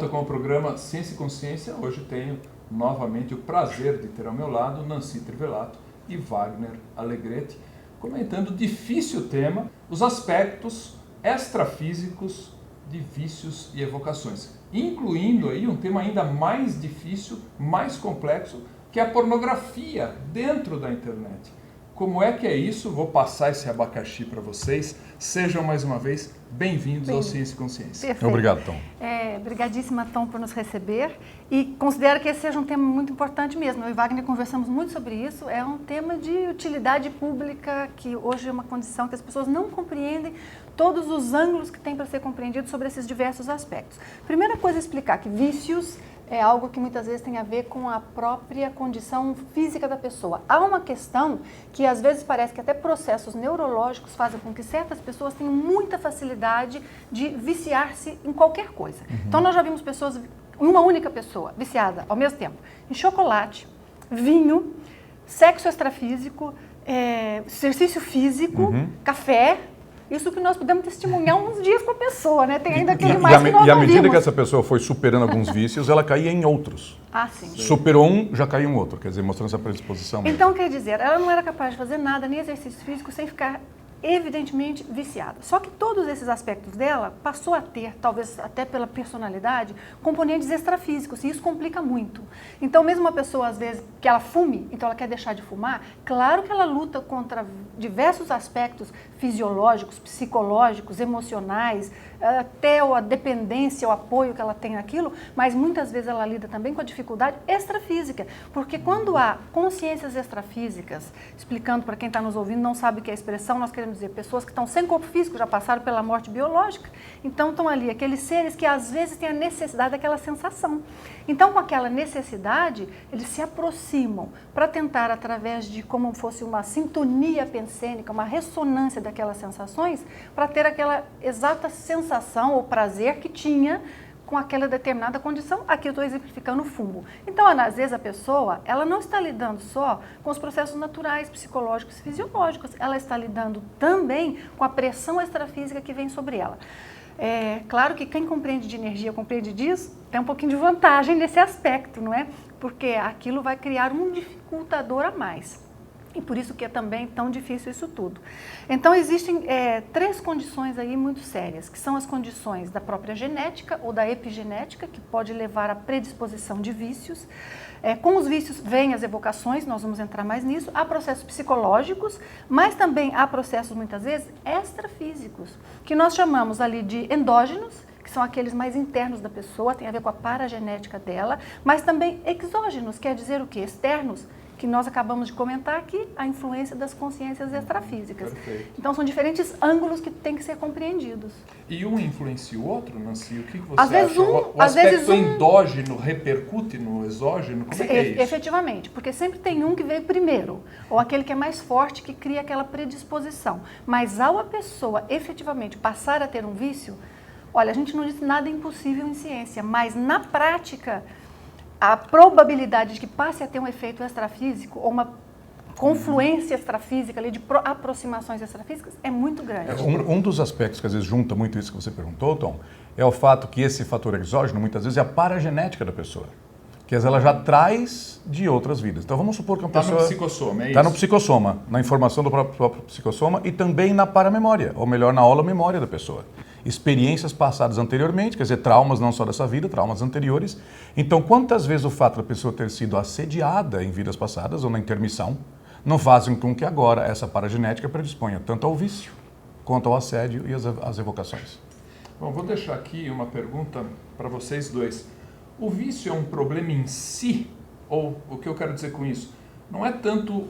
com o programa Ciência e Consciência. Hoje tenho novamente o prazer de ter ao meu lado Nancy Trivelato e Wagner Alegretti, comentando o difícil tema, os aspectos extrafísicos de vícios e evocações, incluindo aí um tema ainda mais difícil, mais complexo, que é a pornografia dentro da internet. Como é que é isso? Vou passar esse abacaxi para vocês. Sejam mais uma vez bem-vindos ao Ciência e Consciência. Perfeito. Obrigado, Tom. Obrigadíssima, Tom, por nos receber. E considero que esse seja um tema muito importante mesmo. Eu e Wagner conversamos muito sobre isso. É um tema de utilidade pública, que hoje é uma condição que as pessoas não compreendem todos os ângulos que tem para ser compreendido sobre esses diversos aspectos. Primeira coisa é explicar que vícios é algo que muitas vezes tem a ver com a própria condição física da pessoa. Há uma questão que às vezes parece que até processos neurológicos fazem com que certas pessoas tenham muita facilidade de viciar-se em qualquer coisa. Então nós já vimos pessoas, uma única pessoa, viciada ao mesmo tempo em chocolate, vinho, sexo extrafísico, exercício físico, café. Isso que nós podemos testemunhar uns dias com a pessoa, né? Tem ainda aquele mais que nós E à não medida vimos. que essa pessoa foi superando alguns vícios, ela caía em outros. Ah, sim. Superou um, já caiu em outro. Quer dizer, mostrando essa predisposição mesmo. Então, quer dizer, ela não era capaz de fazer nada, nem exercício físico, sem ficar evidentemente viciada. Só que todos esses aspectos dela passou a ter, talvez até pela personalidade, componentes extrafísicos, e isso complica muito. Então, mesmo uma pessoa, às vezes, que ela fume, então ela quer deixar de fumar, claro que ela luta contra diversos aspectos fisiológicos, psicológicos, emocionais, até a dependência, o apoio que ela tem naquilo, mas muitas vezes ela lida também com a dificuldade extrafísica, porque quando há consciências extrafísicas, explicando para quem está nos ouvindo, não sabe o que é a expressão, nós queremos dizer, pessoas que estão sem corpo físico, já passaram pela morte biológica, então estão ali aqueles seres que às vezes têm a necessidade daquela sensação. Então, com aquela necessidade, eles se aproximam para tentar, através de como fosse uma sintonia pensênica, uma ressonância daquelas sensações, para ter aquela exata sensação ou prazer que tinha com aquela determinada condição. Aqui eu estou exemplificando o fumo. Então, às vezes a pessoa, ela não está lidando só com os processos naturais, psicológicos e fisiológicos, ela está lidando também com a pressão extrafísica que vem sobre ela. É claro que quem compreende de energia, compreende disso, tem um pouquinho de vantagem nesse aspecto, não é? Porque aquilo vai criar um dificultador a mais. E por isso que é também tão difícil isso tudo. Então, existem três condições aí muito sérias, que são as condições da própria genética ou da epigenética, que pode levar à predisposição de vícios. Com os vícios vêm as evocações, nós vamos entrar mais nisso. Há processos psicológicos, mas também há processos, muitas vezes, extrafísicos, que nós chamamos ali de endógenos, que são aqueles mais internos da pessoa, tem a ver com a paragenética dela, mas também exógenos, quer dizer o quê? Externos, que nós acabamos de comentar aqui, a influência das consciências extrafísicas. Perfeito. Então, são diferentes ângulos que têm que ser compreendidos. E um influencia o outro, Nancy? O que você Às vezes acha? O às vezes aspecto endógeno repercute no exógeno? Como é que é isso? Efetivamente, porque sempre tem um que veio primeiro, ou aquele que é mais forte, que cria aquela predisposição. Mas ao a pessoa efetivamente passar a ter um vício, olha, a gente não diz nada impossível em ciência, mas na prática, a probabilidade de que passe a ter um efeito extrafísico ou uma confluência extrafísica ali de aproximações extrafísicas é muito grande. Um dos aspectos que às vezes junta muito isso que você perguntou, Tom, é o fato que esse fator exógeno muitas vezes é a paragenética da pessoa, que às vezes ela já traz de outras vidas. Então vamos supor que uma pessoa... Está no psicossoma, é isso? Está no psicossoma, na informação do próprio psicossoma e também na paramemória, ou melhor, na holomemória da pessoa. Experiências passadas anteriormente, quer dizer, traumas não só dessa vida, traumas anteriores. Então, quantas vezes o fato da pessoa ter sido assediada em vidas passadas ou na intermissão não fazem com que agora essa paragenética predisponha tanto ao vício quanto ao assédio e às evocações? Bom, vou deixar aqui uma pergunta para vocês dois. O vício é um problema em si? Ou o que eu quero dizer com isso? Não é tanto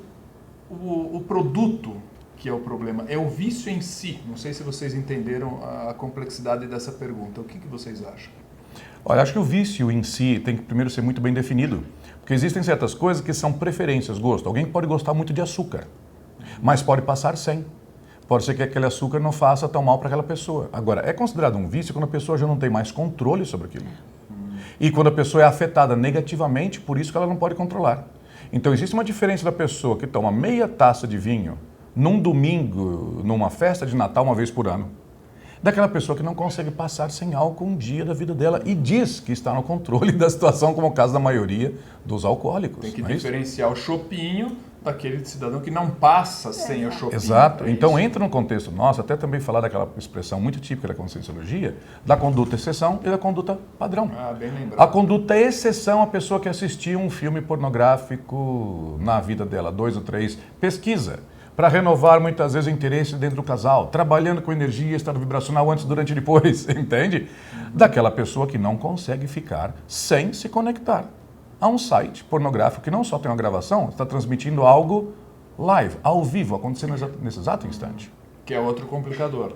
o produto que é o problema, é o vício em si. Não sei se vocês entenderam a complexidade dessa pergunta. O que vocês acham? Olha, acho que o vício em si tem que primeiro ser muito bem definido, porque existem certas coisas que são preferências, gosto. Alguém pode gostar muito de açúcar, mas pode passar sem. Pode ser que aquele açúcar não faça tão mal para aquela pessoa. Agora, é considerado um vício quando a pessoa já não tem mais controle sobre aquilo. E quando a pessoa é afetada negativamente, por isso que ela não pode controlar. Então, existe uma diferença da pessoa que toma meia taça de vinho num domingo, numa festa de Natal, uma vez por ano, daquela pessoa que não consegue passar sem álcool um dia da vida dela e diz que está no controle da situação, como é o caso da maioria dos alcoólicos. Tem que não é isso? diferenciar o chopinho daquele cidadão que não passa sem o chopinho. Exato. É Então isso. entra no contexto nosso, até também falar daquela expressão muito típica da Conscienciologia, da conduta exceção e da conduta padrão. Ah, bem lembrado. A conduta exceção, a pessoa que assistiu um filme pornográfico na vida dela, 2 ou 3, pesquisa, para renovar muitas vezes o interesse dentro do casal, trabalhando com energia, estado vibracional antes, durante e depois, entende? Daquela pessoa que não consegue ficar sem se conectar a um site pornográfico que não só tem uma gravação, está transmitindo algo live, ao vivo, acontecendo nesse exato instante. Que é outro complicador.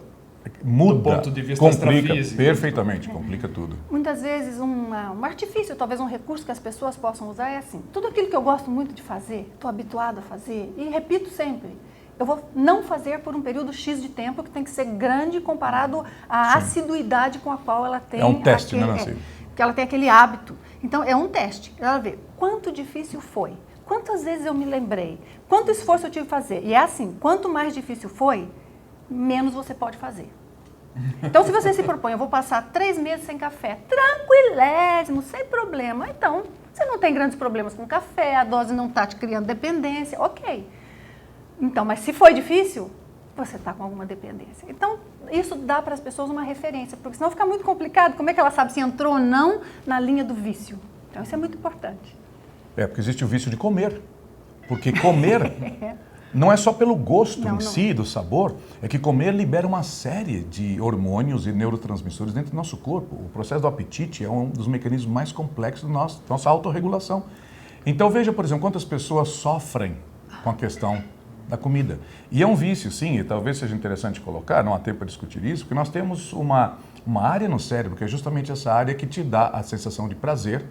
Muda, Do ponto de vista complica, extrafísico. perfeitamente, complica tudo. Muitas vezes um artifício, talvez um recurso que as pessoas possam usar é assim, tudo aquilo que eu gosto muito de fazer, estou habituado a fazer e repito sempre, eu vou não fazer por um período X de tempo que tem que ser grande comparado à assiduidade com a qual ela tem. É um teste, né, Nancy? Que ela tem aquele hábito. Então, é um teste. Ela vê quanto difícil foi, quantas vezes eu me lembrei, quanto esforço eu tive que fazer. E é assim, quanto mais difícil foi, menos você pode fazer. Então, se você se propõe, eu vou passar 3 meses sem café, tranquilésimo, sem problema. Então, você não tem grandes problemas com café, a dose não está te criando dependência, ok. Então, mas se foi difícil, você está com alguma dependência. Então, isso dá para as pessoas uma referência, porque senão fica muito complicado. Como é que ela sabe se entrou ou não na linha do vício? Então, isso é muito importante. É, porque existe o vício de comer. Porque comer não é só pelo gosto em si, do sabor, é que comer libera uma série de hormônios e neurotransmissores dentro do nosso corpo. O processo do apetite é um dos mecanismos mais complexos da nossa autorregulação. Então, veja, por exemplo, quantas pessoas sofrem com a questão da comida. E é um vício, sim, e talvez seja interessante colocar, não há tempo para discutir isso, porque nós temos uma área no cérebro, que é justamente essa área que te dá a sensação de prazer,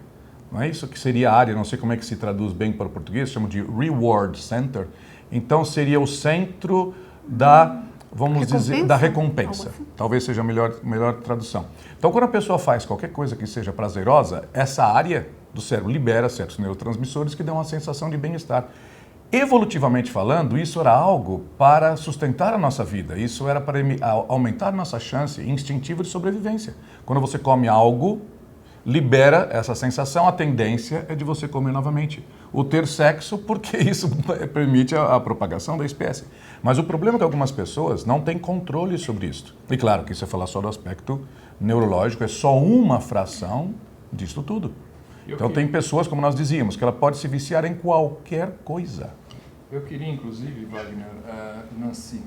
não é isso? Que seria a área, não sei como é que se traduz bem para o português, chama de Reward Center. Então, seria o centro da, vamos dizer, da recompensa. Talvez seja a melhor tradução. Então, quando a pessoa faz qualquer coisa que seja prazerosa, essa área do cérebro libera certos neurotransmissores que dão uma sensação de bem-estar. Evolutivamente falando, isso era algo para sustentar a nossa vida, isso era para aumentar a nossa chance instintiva de sobrevivência. Quando você come algo, libera essa sensação, a tendência é de você comer novamente. O ter sexo, porque isso permite a propagação da espécie. Mas o problema é que algumas pessoas não têm controle sobre isso. E claro que isso é falar só do aspecto neurológico, é só uma fração disso tudo. Então tem pessoas, como nós dizíamos, que ela pode se viciar em qualquer coisa. Eu queria, inclusive, Wagner, Nancy,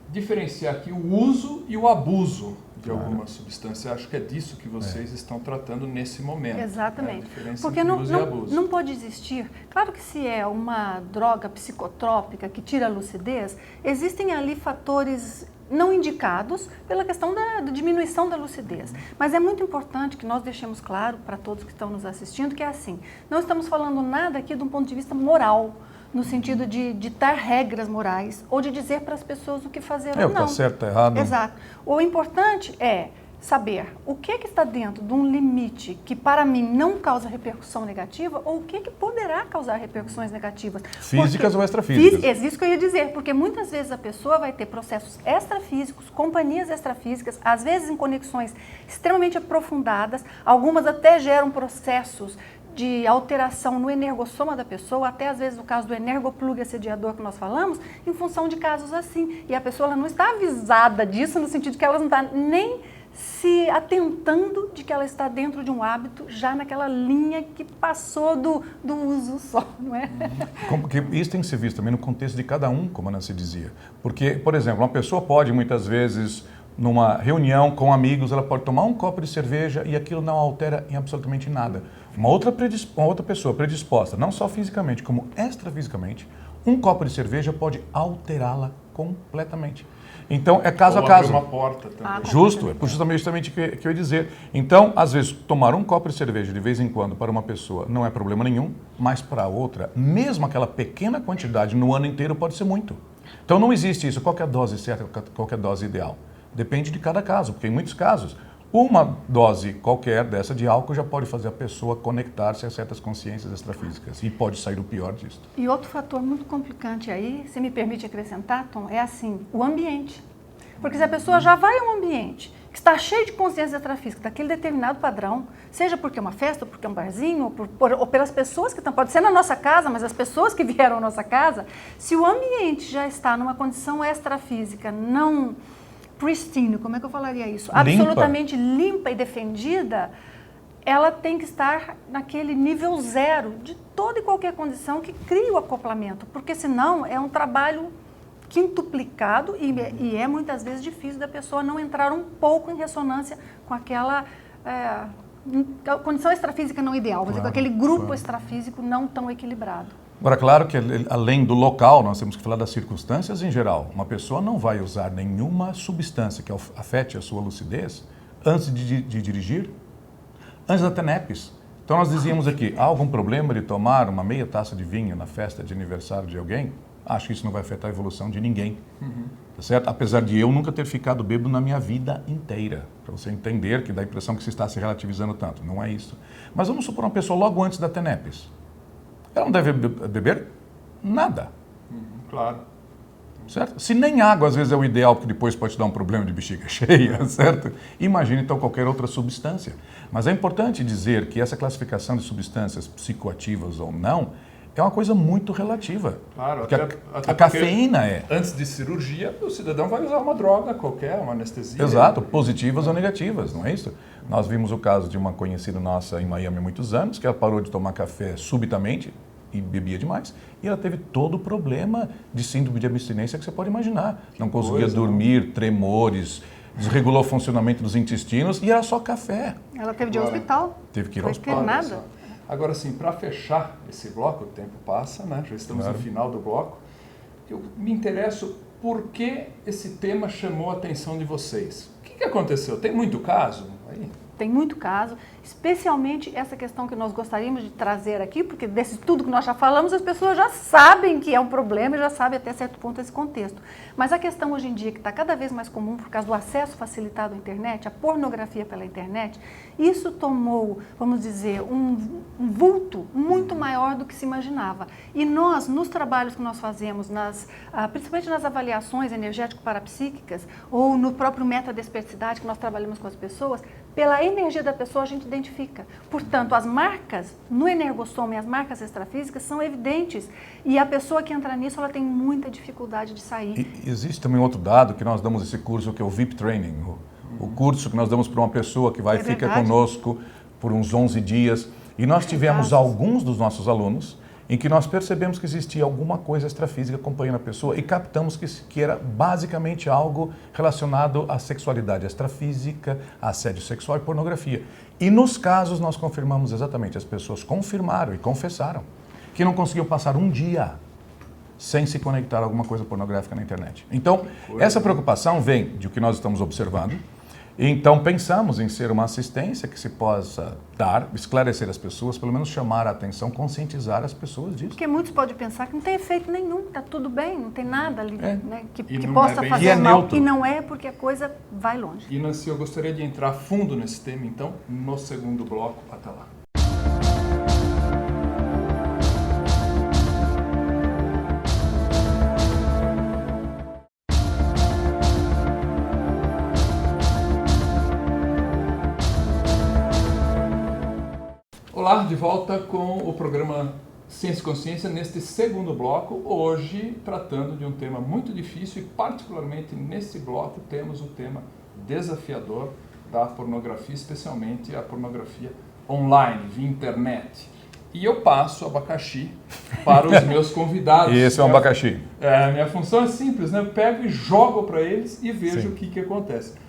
diferenciar aqui o uso e o abuso de alguma substância. Acho que é disso que vocês estão tratando nesse momento. Exatamente. A diferença porque entre uso e abuso. não pode existir. Claro que se é uma droga psicotrópica que tira a lucidez, existem ali fatores não indicados pela questão da diminuição da lucidez. Mas é muito importante que nós deixemos claro para todos que estão nos assistindo que é assim, não estamos falando nada aqui de um ponto de vista moral, no sentido de ditar regras morais ou de dizer para as pessoas o que fazer ou não. É o que está certo, está errado. Exato. O importante é saber o que está dentro de um limite que para mim não causa repercussão negativa ou o que poderá causar repercussões negativas. Físicas ou extrafísicas. É isso que eu ia dizer, porque muitas vezes a pessoa vai ter processos extrafísicos, companhias extrafísicas, às vezes em conexões extremamente aprofundadas, algumas até geram processos de alteração no energossoma da pessoa, até às vezes o caso do energoplug assediador que nós falamos, em função de casos assim. E a pessoa ela não está avisada disso, no sentido que ela não está nem se atentando de que ela está dentro de um hábito já naquela linha que passou do uso só, não é? Porque isso tem que ser visto também no contexto de cada um, como a Nancy dizia. Porque, por exemplo, uma pessoa pode muitas vezes, numa reunião com amigos, ela pode tomar um copo de cerveja e aquilo não altera em absolutamente nada. Uma outra pessoa predisposta, não só fisicamente, como extrafisicamente, um copo de cerveja pode alterá-la completamente. Então, é caso a caso. Uma porta também. Justo, é justamente o que eu ia dizer. Então, às vezes, tomar um copo de cerveja de vez em quando para uma pessoa não é problema nenhum, mas para a outra, mesmo aquela pequena quantidade no ano inteiro pode ser muito. Então, não existe isso. Qual é a dose certa, qual é a dose ideal? Depende de cada caso, porque em muitos casos, uma dose qualquer dessa de álcool já pode fazer a pessoa conectar-se a certas consciências extrafísicas e pode sair o pior disso. E outro fator muito complicante aí, se me permite acrescentar, Tom, é assim, o ambiente. Porque se a pessoa já vai a um ambiente que está cheio de consciência extrafísica, daquele determinado padrão, seja porque é uma festa, ou porque é um barzinho, ou pelas pessoas que estão, pode ser na nossa casa, mas as pessoas que vieram à nossa casa, se o ambiente já está numa condição extrafísica não pristine, como é que eu falaria isso? Absolutamente limpa e defendida, ela tem que estar naquele nível zero de toda e qualquer condição que crie o acoplamento, porque senão é um trabalho quintuplicado e é muitas vezes difícil da pessoa não entrar um pouco em ressonância com aquela condição extrafísica não ideal, com aquele grupo extrafísico não tão equilibrado. Agora, claro que além do local, nós temos que falar das circunstâncias em geral. Uma pessoa não vai usar nenhuma substância que afete a sua lucidez antes de dirigir, antes da TENEPS. Então nós dizíamos aqui, há algum problema de tomar uma meia taça de vinho na festa de aniversário de alguém? Acho que isso não vai afetar a evolução de ninguém, tá certo? Apesar de eu nunca ter ficado bêbado na minha vida inteira, para você entender que dá a impressão que se está se relativizando tanto. Não é isso. Mas vamos supor uma pessoa logo antes da TENEPS. Ela não deve beber nada. Claro. Certo? Se nem água às vezes é o ideal, porque depois pode dar um problema de bexiga cheia, certo? Imagine então qualquer outra substância. Mas é importante dizer que essa classificação de substâncias psicoativas ou não é uma coisa muito relativa. Claro, porque a cafeína é. Antes de cirurgia, o cidadão vai usar uma droga qualquer, uma anestesia. Exato, positivas ou negativas, não é isso? Nós vimos o caso de uma conhecida nossa em Miami há muitos anos, que ela parou de tomar café subitamente e bebia demais, e ela teve todo o problema de síndrome de abstinência que você pode imaginar. Não conseguia dormir, tremores, desregulou o funcionamento dos intestinos e era só café. Ela teve de ir ao hospital. Teve que ir ao hospital. Nada. Agora, assim, para fechar esse bloco, o tempo passa, né? Já estamos no final do bloco. Eu me interesso por que esse tema chamou a atenção de vocês. O que aconteceu? Tem muito caso aí? Tem muito caso, especialmente essa questão que nós gostaríamos de trazer aqui, porque desse tudo que nós já falamos, as pessoas já sabem que é um problema e já sabem até certo ponto esse contexto. Mas a questão hoje em dia, que está cada vez mais comum por causa do acesso facilitado à internet, a pornografia pela internet, isso tomou, vamos dizer, um vulto muito maior do que se imaginava. E nós, nos trabalhos que nós fazemos, principalmente nas avaliações energético-parapsíquicas, ou no próprio metadesperticidade que nós trabalhamos com as pessoas, pela energia da pessoa a gente identifica. Portanto, as marcas no energossoma e as marcas extrafísicas são evidentes. E a pessoa que entra nisso, ela tem muita dificuldade de sair. E existe também outro dado que nós damos esse curso, que é o VIP Training. O curso que nós damos para uma pessoa que fica conosco por uns 11 dias. E nós tivemos alguns dos nossos alunos em que nós percebemos que existia alguma coisa extrafísica acompanhando a pessoa e captamos que era basicamente algo relacionado à sexualidade extrafísica, assédio sexual e pornografia. E nos casos nós confirmamos exatamente, as pessoas confirmaram e confessaram que não conseguiam passar um dia sem se conectar a alguma coisa pornográfica na internet. Então, essa preocupação vem de o que nós estamos observando. Então, pensamos em ser uma assistência que se possa dar, esclarecer as pessoas, pelo menos chamar a atenção, conscientizar as pessoas disso. Porque muitos podem pensar que não tem efeito nenhum, está tudo bem, não tem nada ali que não possa fazer mal. Neutro. E não é porque a coisa vai longe. E, Nancy, eu gostaria de entrar fundo nesse tema, então, no segundo bloco. Até lá. Olá, de volta com o programa Ciência e Consciência neste segundo bloco, hoje tratando de um tema muito difícil e particularmente nesse bloco temos o tema desafiador da pornografia, especialmente a pornografia online, via internet. E eu passo o abacaxi para os meus convidados. E esse é um abacaxi. Minha função é simples, né? Eu pego e jogo para eles e vejo o que acontece.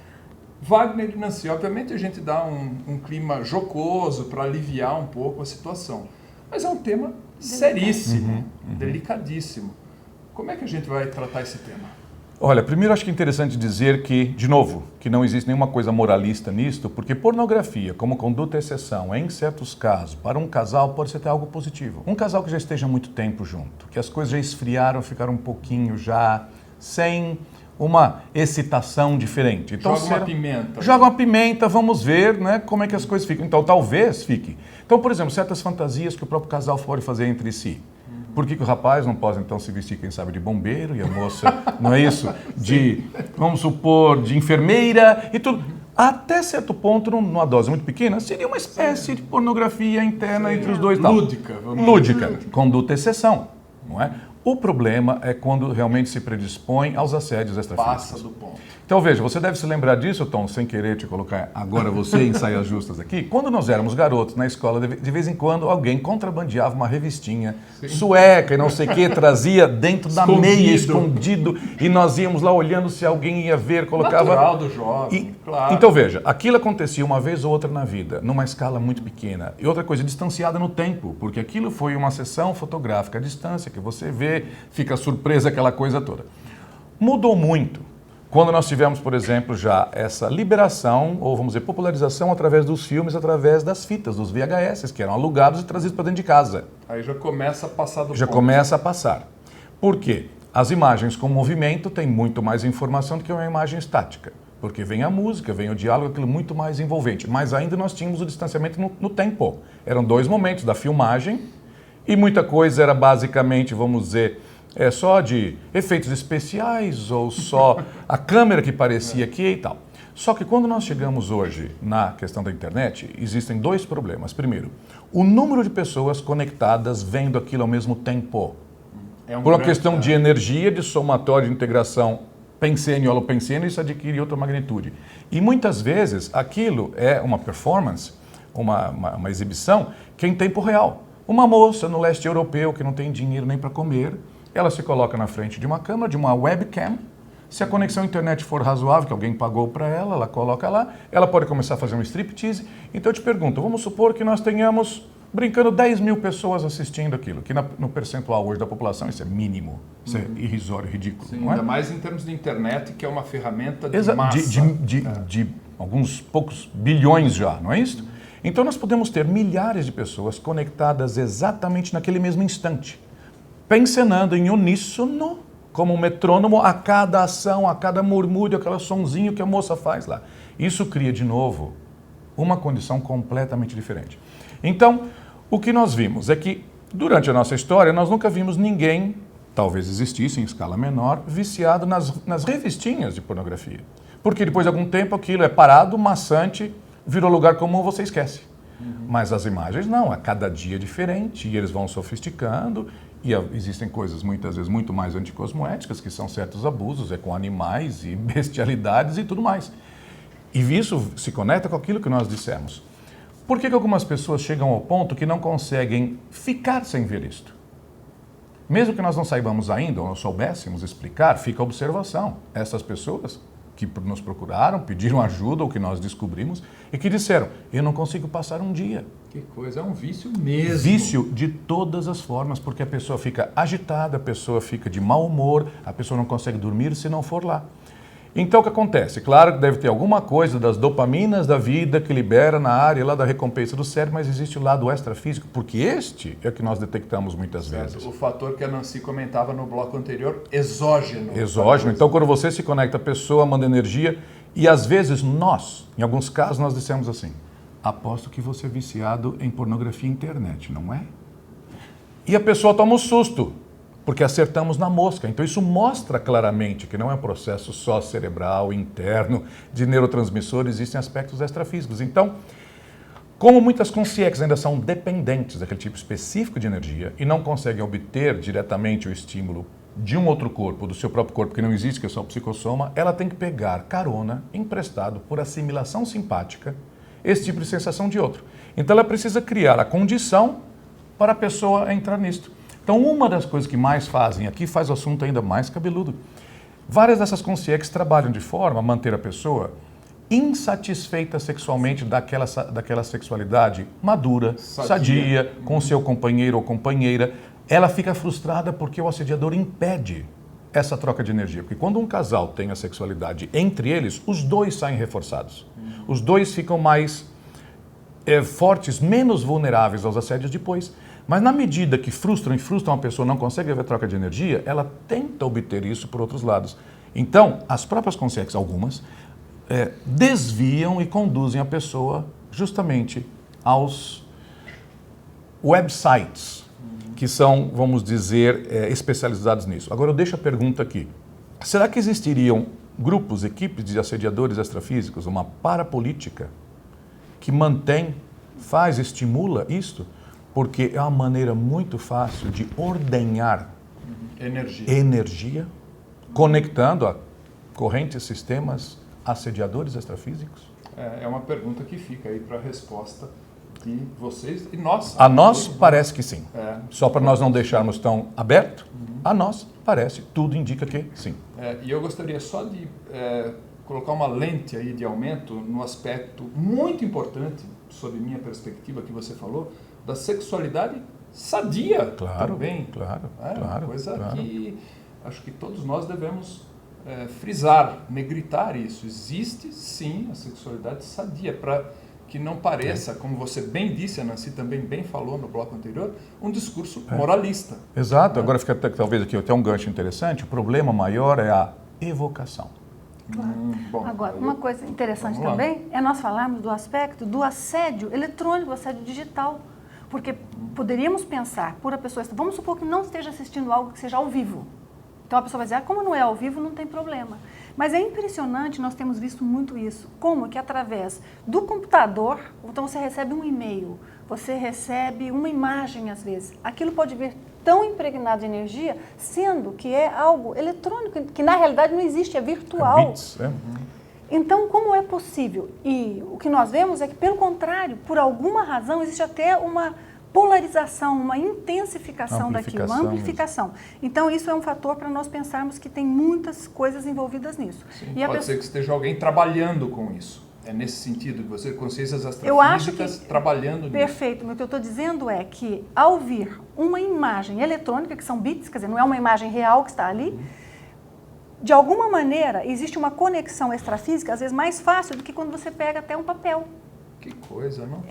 Wagner e Nancy, obviamente a gente dá um clima jocoso para aliviar um pouco a situação, mas é um tema seríssimo, delicadíssimo. Como é que a gente vai tratar esse tema? Olha, primeiro acho que é interessante dizer que, de novo, que não existe nenhuma coisa moralista nisto, porque pornografia, como conduta exceção, em certos casos, para um casal pode ser até algo positivo. Um casal que já esteja há muito tempo junto, que as coisas já esfriaram, ficaram um pouquinho já sem uma excitação diferente. Então, joga uma pimenta. Joga uma pimenta, vamos ver, né, como é que as coisas ficam. Então, talvez fique. Então, por exemplo, certas fantasias que o próprio casal pode fazer entre si. Por que o rapaz não pode, então, se vestir, quem sabe, de bombeiro e a moça, não é isso? De, vamos supor, de enfermeira e tudo. Até certo ponto, numa dose muito pequena, seria uma espécie de pornografia interna entre os dois. Lúdica, vamos dizer. Lúdica, conduta exceção, não é? O problema é quando realmente se predispõe aos assédios extrafísicos. Passa do ponto. Então veja, você deve se lembrar disso, Tom, sem querer te colocar agora você em saias justas aqui. Quando nós éramos garotos na escola, de vez em quando alguém contrabandeava uma revistinha sueca e não sei o que, trazia dentro da meia, escondido, e nós íamos lá olhando se alguém ia ver, colocava... Natural do jovem, claro. Então veja, aquilo acontecia uma vez ou outra na vida, numa escala muito pequena. E outra coisa, distanciada no tempo, porque aquilo foi uma sessão fotográfica à distância, que você vê, fica surpresa, aquela coisa toda. Mudou muito. Quando nós tivemos, por exemplo, já essa liberação, ou vamos dizer, popularização através dos filmes, através das fitas, dos VHS, que eram alugados e trazidos para dentro de casa. Aí já começa a passar do ponto. Já começa a passar. Por quê? As imagens com movimento têm muito mais informação do que uma imagem estática. Porque vem a música, vem o diálogo, aquilo muito mais envolvente. Mas ainda nós tínhamos o distanciamento no tempo. Eram 2 momentos da filmagem e muita coisa era basicamente, vamos dizer... só de efeitos especiais ou só a câmera que parecia aqui e tal. Só que quando nós chegamos hoje na questão da internet, existem 2 problemas. Primeiro, o número de pessoas conectadas vendo aquilo ao mesmo tempo. Por uma questão de energia, de somatório de integração pensênio-holopensênio, isso adquire outra magnitude. E muitas vezes aquilo é uma performance, uma exibição que é em tempo real. Uma moça no leste europeu que não tem dinheiro nem para comer, ela se coloca na frente de uma câmera, de uma webcam. Se a conexão à internet for razoável, que alguém pagou para ela coloca lá, ela pode começar a fazer um striptease. Então eu te pergunto, vamos supor que nós tenhamos, brincando, 10 mil pessoas assistindo aquilo, que no percentual hoje da população isso é mínimo, isso é irrisório, ridículo. Sim, não é? ainda mais em termos de internet, que é uma ferramenta de Exato, massa. de alguns poucos bilhões já, não é isso? Então nós podemos ter milhares de pessoas conectadas exatamente naquele mesmo instante, pensionando em uníssono, como um metrônomo, a cada ação, a cada murmúrio, aquele sonzinho que a moça faz lá. Isso cria, de novo, uma condição completamente diferente. Então, o que nós vimos é que, durante a nossa história, nós nunca vimos ninguém, talvez existisse em escala menor, viciado nas revistinhas de pornografia. Porque depois de algum tempo aquilo é parado, maçante, virou lugar comum, você esquece. Mas as imagens não, a cada dia é diferente, e eles vão sofisticando, e existem coisas muitas vezes muito mais anticosmoéticas, que são certos abusos, com animais e bestialidades e tudo mais. E isso se conecta com aquilo que nós dissemos. Por que algumas pessoas chegam ao ponto que não conseguem ficar sem ver isto? Mesmo que nós não saibamos ainda, ou não soubéssemos explicar, fica a observação. Essas pessoas que nos procuraram, pediram ajuda, ou que nós descobrimos, e que disseram, eu não consigo passar um dia. Que coisa, é um vício mesmo. Vício de todas as formas, porque a pessoa fica agitada, a pessoa fica de mau humor, a pessoa não consegue dormir se não for lá. Então o que acontece? Claro que deve ter alguma coisa das dopaminas da vida que libera na área lá da recompensa do cérebro, mas existe o lado extrafísico, porque este é o que nós detectamos muitas vezes. O fator que a Nancy comentava no bloco anterior, exógeno. Exógeno. Então quando você se conecta, a pessoa manda energia e às vezes nós, em alguns casos nós dissemos assim, aposto que você é viciado em pornografia e internet, não é? E a pessoa toma um susto, porque acertamos na mosca. Então isso mostra claramente que não é um processo só cerebral, interno, de neurotransmissores, existem aspectos extrafísicos. Então, como muitas consciências ainda são dependentes daquele tipo específico de energia e não conseguem obter diretamente o estímulo de um outro corpo, do seu próprio corpo, que não existe, que é só o psicossoma, ela tem que pegar carona, emprestado por assimilação simpática, esse tipo de sensação de outro. Então ela precisa criar a condição para a pessoa entrar nisto. Então uma das coisas que mais fazem aqui faz o assunto ainda mais cabeludo. Várias dessas consciências trabalham de forma a manter a pessoa insatisfeita sexualmente daquela sexualidade madura, sadia, com seu companheiro ou companheira. Ela fica frustrada porque o assediador impede essa troca de energia. Porque quando um casal tem a sexualidade entre eles, os dois saem reforçados. Os dois ficam mais fortes, menos vulneráveis aos assédios depois. Mas na medida que frustram a pessoa, não consegue haver troca de energia, ela tenta obter isso por outros lados. Então, as próprias consciências, algumas, desviam e conduzem a pessoa justamente aos websites que são, vamos dizer, especializados nisso. Agora eu deixo a pergunta aqui. Será que existiriam grupos, equipes de assediadores extrafísicos, uma parapolítica que mantém, faz, estimula isto? Porque é uma maneira muito fácil de ordenhar energia conectando a correntes, sistemas assediadores extrafísicos? É uma pergunta que fica aí para a resposta de vocês e nós. A nós parece que sim. Só para nós não deixarmos tão aberto, a nós parece, tudo indica que sim. E eu gostaria só de colocar uma lente aí de aumento no aspecto muito importante, sob minha perspectiva que você falou, da sexualidade sadia também. Claro. Coisa que acho que todos nós devemos frisar, negritar isso. Existe sim a sexualidade sadia, para que não pareça, como você bem disse, a Nancy também bem falou no bloco anterior, um discurso moralista. Exato. Agora fica talvez aqui até um gancho interessante. O problema maior é a evocação. Claro. Bom, agora, uma coisa interessante também é nós falarmos do aspecto do assédio eletrônico, assédio digital. Porque poderíamos pensar, por a pessoa, vamos supor que não esteja assistindo algo que seja ao vivo. Então a pessoa vai dizer, como não é ao vivo, não tem problema. Mas é impressionante, nós temos visto muito isso, como que através do computador, então você recebe um e-mail, você recebe uma imagem às vezes, aquilo pode vir tão impregnado de energia, sendo que é algo eletrônico, que na realidade não existe, é virtual. Bits, Então, como é possível? E o que nós vemos é que, pelo contrário, por alguma razão, existe até uma polarização, uma intensificação daquilo, uma amplificação. Então, isso é um fator para nós pensarmos que tem muitas coisas envolvidas nisso. Sim, e pode ser que esteja alguém trabalhando com isso. É nesse sentido, que você, consciências astrofísicas trabalhando nisso. Perfeito. O que eu estou dizendo é que, ao vir uma imagem eletrônica, que são bits, quer dizer, não é uma imagem real que está ali, de alguma maneira, existe uma conexão extrafísica, às vezes mais fácil do que quando você pega até um papel. Que coisa, não?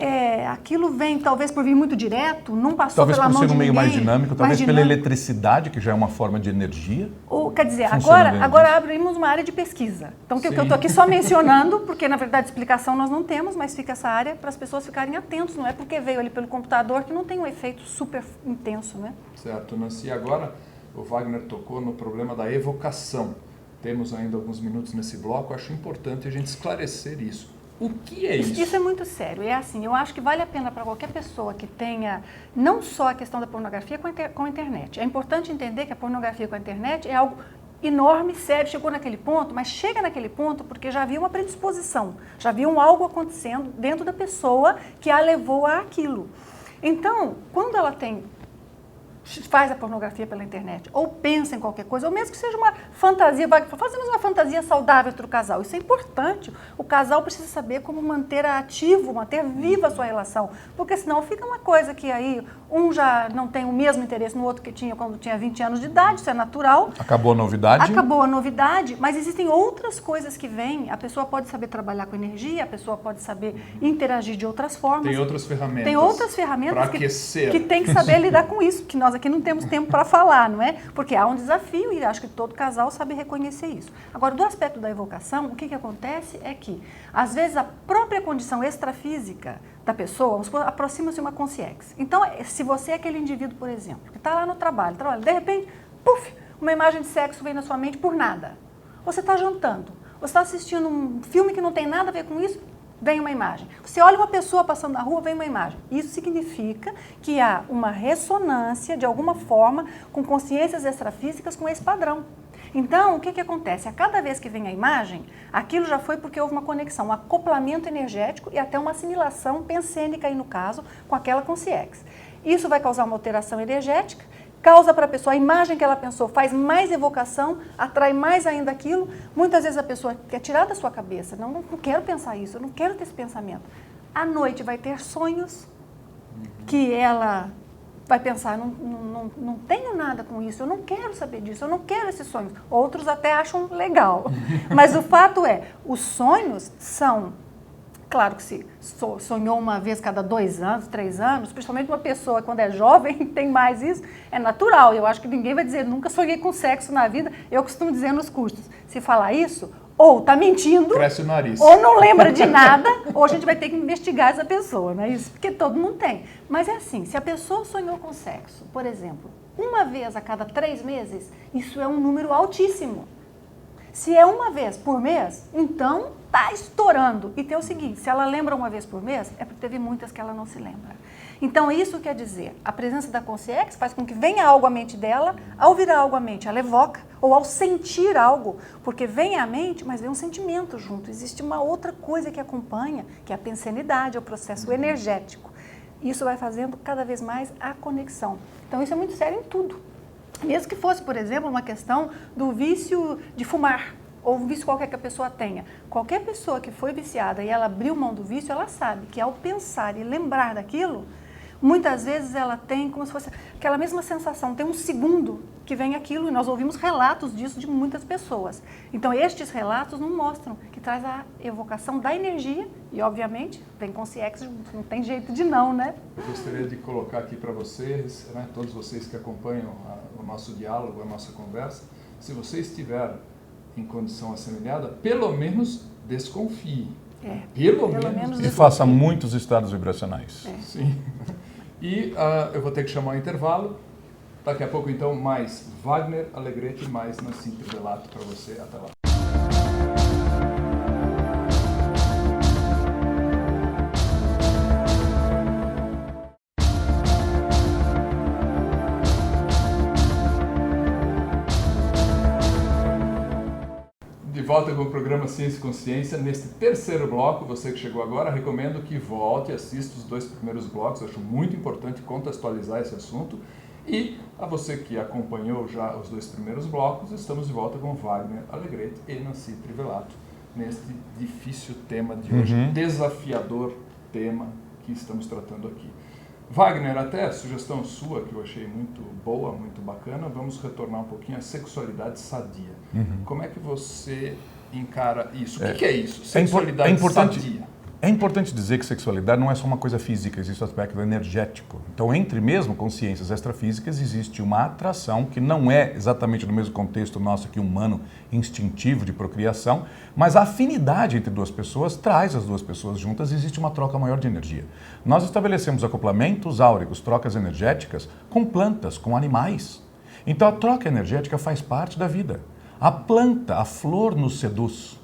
Aquilo vem, talvez por vir muito direto, não passou pela mão de ninguém. Talvez por ser um meio mais dinâmico, talvez pela eletricidade, que já é uma forma de energia. Quer dizer, agora abrimos uma área de pesquisa. Então, que eu estou aqui só mencionando, porque na verdade explicação nós não temos, mas fica essa área para as pessoas ficarem atentos. Não é porque veio ali pelo computador que não tem um efeito super intenso, né? Certo, Nancy. Agora, o Wagner tocou no problema da evocação. Temos ainda alguns minutos nesse bloco, acho importante a gente esclarecer isso. O que é isso? Isso é muito sério. É assim, eu acho que vale a pena para qualquer pessoa que tenha não só a questão da pornografia com a internet. É importante entender que a pornografia com a internet é algo enorme, sério, chegou naquele ponto, mas chega naquele ponto porque já havia uma predisposição, já havia algo acontecendo dentro da pessoa que a levou àquilo. Então, quando ela faz a pornografia pela internet, ou pensa em qualquer coisa, ou mesmo que seja uma fantasia, fazemos uma fantasia saudável entre o casal. Isso é importante. O casal precisa saber como manter ativo, manter viva a sua relação, porque senão fica uma coisa que aí um já não tem o mesmo interesse no outro que tinha quando tinha 20 anos de idade, isso é natural. Acabou a novidade. Acabou a novidade, mas existem outras coisas que vêm. A pessoa pode saber trabalhar com energia, a pessoa pode saber interagir de outras formas. Tem outras ferramentas. Tem outras ferramentas para aquecer. Que tem que saber lidar com isso, que nós aqui não temos tempo para falar, não é? Porque há um desafio e acho que todo casal sabe reconhecer isso. Agora, do aspecto da evocação, o que acontece é que, às vezes, a própria condição extrafísica da pessoa, vamos supor, aproxima-se uma consciência. Então, se você é aquele indivíduo, por exemplo, que está lá no trabalho, de repente, puf, uma imagem de sexo vem na sua mente por nada. Você está jantando, você está assistindo um filme que não tem nada a ver com isso, vem uma imagem. Você olha uma pessoa passando na rua, vem uma imagem. Isso significa que há uma ressonância, de alguma forma, com consciências extrafísicas com esse padrão. Então, o que acontece? A cada vez que vem a imagem, aquilo já foi porque houve uma conexão, um acoplamento energético e até uma assimilação pensênica, aí no caso, com aquela consciência. Isso vai causar uma alteração energética, causa para a pessoa, a imagem que ela pensou faz mais evocação, atrai mais ainda aquilo. Muitas vezes a pessoa quer tirar da sua cabeça, não quero pensar isso, eu não quero ter esse pensamento. À noite vai ter sonhos que ela vai pensar, não tenho nada com isso, eu não quero saber disso, eu não quero esses sonhos. Outros até acham legal, mas o fato é, os sonhos são... Claro que se sonhou uma vez cada 2 anos, 3 anos, principalmente uma pessoa quando é jovem, tem mais isso, é natural. Eu acho que ninguém vai dizer, nunca sonhei com sexo na vida. Eu costumo dizer nos cursos, se falar isso, ou está mentindo, cresce o nariz. ou não lembra de nada, ou a gente vai ter que investigar essa pessoa, não é isso? Porque todo mundo tem. Mas é assim, se a pessoa sonhou com sexo, por exemplo, uma vez a cada 3 meses, isso é um número altíssimo. Se é uma vez por mês, então está estourando. E tem o seguinte, se ela lembra uma vez por mês, é porque teve muitas que ela não se lembra. Então isso quer dizer, a presença da consciência faz com que venha algo à mente dela, ao vir algo à mente ela evoca, ou ao sentir algo, porque vem à mente, mas vem um sentimento junto. Existe uma outra coisa que acompanha, que é a pensenidade, é o processo energético. Isso vai fazendo cada vez mais a conexão. Então isso é muito sério em tudo. Mesmo que fosse, por exemplo, uma questão do vício de fumar, ou um vício qualquer que a pessoa tenha. Qualquer pessoa que foi viciada e ela abriu mão do vício, ela sabe que ao pensar e lembrar daquilo, muitas vezes ela tem como se fosse aquela mesma sensação, tem um segundo que vem aquilo, e nós ouvimos relatos disso de muitas pessoas. Então estes relatos nos mostram que traz a evocação da energia, e obviamente vem com CX, não tem jeito de não, né? Eu gostaria de colocar aqui para vocês, né, todos vocês que acompanham o nosso diálogo, a nossa conversa, se você estiver em condição assemelhada, pelo menos desconfie. Pelo menos e faça muitos estados vibracionais. Sim. E eu vou ter que chamar o intervalo. Daqui a pouco, então, mais Wagner Alegretti, mais Nancy Trivelato para você. Até lá. De volta com o programa Ciência e Consciência. Neste terceiro bloco, você que chegou agora, recomendo que volte e assista os 2 primeiros blocos. Eu acho muito importante contextualizar esse assunto. E a você que acompanhou já os 2 primeiros blocos, estamos de volta com Wagner Alegretti e Nancy Trivelato neste difícil tema de hoje, desafiador tema que estamos tratando aqui. Wagner, até a sugestão sua, que eu achei muito boa, muito bacana, vamos retornar um pouquinho à sexualidade sadia. Como é que você encara isso? O que é isso? Sexualidade sadia. É importante dizer que sexualidade não é só uma coisa física, existe o aspecto energético. Então, entre mesmo consciências extrafísicas, existe uma atração que não é exatamente no mesmo contexto nosso aqui, humano, instintivo de procriação, mas a afinidade entre 2 pessoas traz as 2 pessoas juntas e existe uma troca maior de energia. Nós estabelecemos acoplamentos áuricos, trocas energéticas com plantas, com animais. Então, a troca energética faz parte da vida. A planta, a flor nos seduz.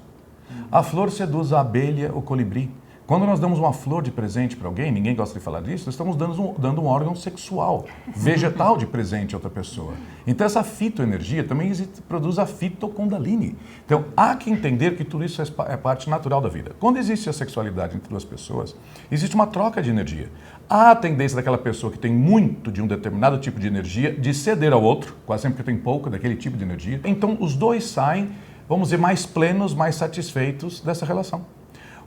A flor seduz a abelha, o colibri. Quando nós damos uma flor de presente para alguém, ninguém gosta de falar disso, nós estamos dando um órgão sexual, vegetal de presente a outra pessoa. Então essa fitoenergia também produz a fitokundalini. Então há que entender que tudo isso é parte natural da vida. Quando existe a sexualidade entre 2 pessoas, existe uma troca de energia. Há a tendência daquela pessoa que tem muito de um determinado tipo de energia de ceder ao outro, quase sempre que tem pouco daquele tipo de energia. Então os 2 saem, vamos dizer, mais plenos, mais satisfeitos dessa relação.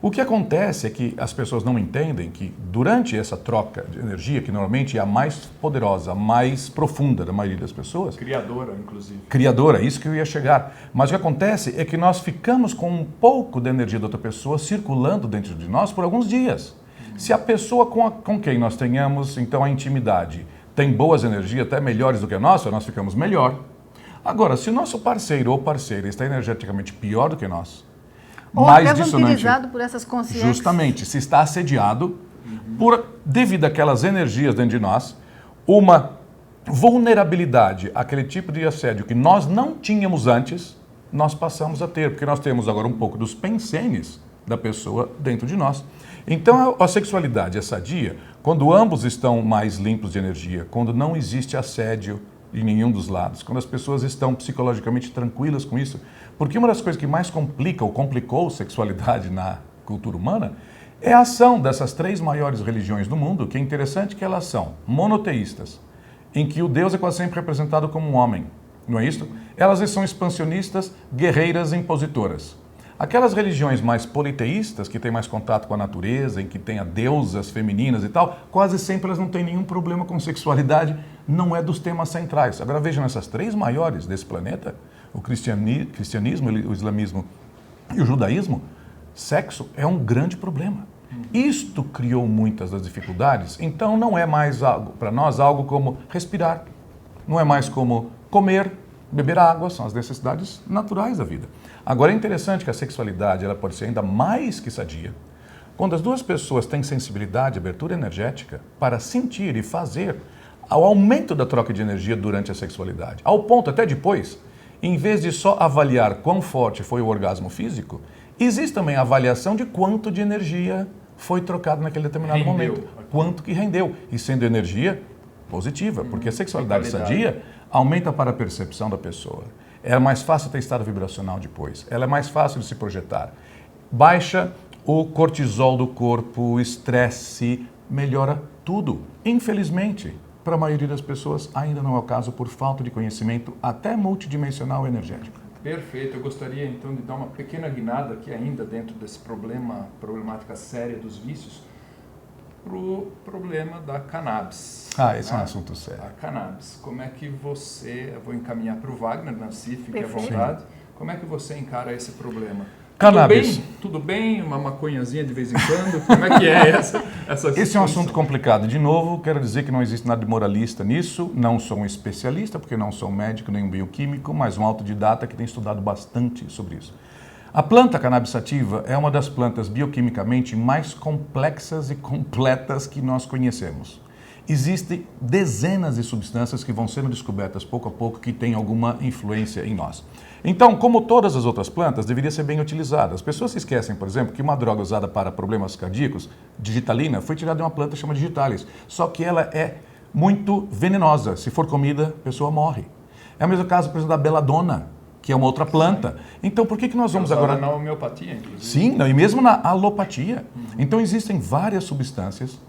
O que acontece é que as pessoas não entendem que durante essa troca de energia, que normalmente é a mais poderosa, a mais profunda da maioria das pessoas... Criadora, inclusive. Criadora, isso que eu ia chegar. Mas o que acontece é que nós ficamos com um pouco da energia da outra pessoa circulando dentro de nós por alguns dias. Se a pessoa com quem nós tenhamos, então, a intimidade tem boas energias, até melhores do que a nossa, nós ficamos melhor. Agora, se o nosso parceiro ou parceira está energeticamente pior do que nós, ou mais até dissonante, vampirizado por essas consciências. Justamente, se está assediado devido àquelas energias dentro de nós, uma vulnerabilidade àquele tipo de assédio que nós não tínhamos antes, nós passamos a ter, porque nós temos agora um pouco dos pensenes da pessoa dentro de nós. Então a sexualidade é sadia quando ambos estão mais limpos de energia, quando não existe assédio de nenhum dos lados, quando as pessoas estão psicologicamente tranquilas com isso. Porque uma das coisas que mais complica ou complicou a sexualidade na cultura humana é a ação dessas 3 maiores religiões do mundo, que é interessante que elas são monoteístas, em que o Deus é quase sempre representado como um homem, não é isso? Elas são expansionistas, guerreiras, impositoras. Aquelas religiões mais politeístas, que têm mais contato com a natureza, em que tem a deusas femininas e tal, quase sempre elas não têm nenhum problema com sexualidade, não é dos temas centrais. Agora vejam, essas 3 maiores desse planeta, o cristianismo, o islamismo e o judaísmo, sexo é um grande problema. Isto criou muitas das dificuldades, então não é mais algo para nós algo como respirar, não é mais como comer, Beber água são as necessidades naturais da vida. Agora é interessante que a sexualidade ela pode ser ainda mais que sadia quando as duas pessoas têm sensibilidade, abertura energética para sentir e fazer o aumento da troca de energia durante a sexualidade. Ao ponto, até depois, em vez de só avaliar quão forte foi o orgasmo físico, existe também a avaliação de quanto de energia foi trocado naquele determinado momento. Quanto que rendeu. E sendo energia positiva, porque a sexualidade sadia aumenta para a percepção da pessoa. É mais fácil ter estado vibracional depois. Ela é mais fácil de se projetar. Baixa o cortisol do corpo, o estresse, melhora tudo. Infelizmente, para a maioria das pessoas ainda não é o caso por falta de conhecimento até multidimensional energético. Perfeito. Eu gostaria então de dar uma pequena guinada aqui ainda dentro desse problemática séria dos vícios, para o problema da cannabis. Esse é um assunto sério. A cannabis. Como é que você, eu vou encaminhar para o Wagner, Nancy, fique à Perfeito. vontade. Como é que você encara esse problema? Cannabis. Tudo bem? Uma maconhazinha de vez em quando? Como é que é essa Esse é um assunto complicado. De novo, quero dizer que não existe nada de moralista nisso. Não sou um especialista, porque não sou um médico nem um bioquímico, mas um autodidata que tem estudado bastante sobre isso. A planta cannabis sativa é uma das plantas bioquimicamente mais complexas e completas que nós conhecemos. Existem dezenas de substâncias que vão sendo descobertas pouco a pouco que têm alguma influência em nós. Então, como todas as outras plantas, deveria ser bem utilizada. As pessoas se esquecem, por exemplo, que uma droga usada para problemas cardíacos, digitalina, foi tirada de uma planta chamada digitalis. Só que ela é muito venenosa. Se for comida, a pessoa morre. É o mesmo caso, por exemplo, da beladona, que é uma outra planta. Então, por que nós vamos agora... na homeopatia, inclusive. Sim, e mesmo na alopatia. Então, existem várias substâncias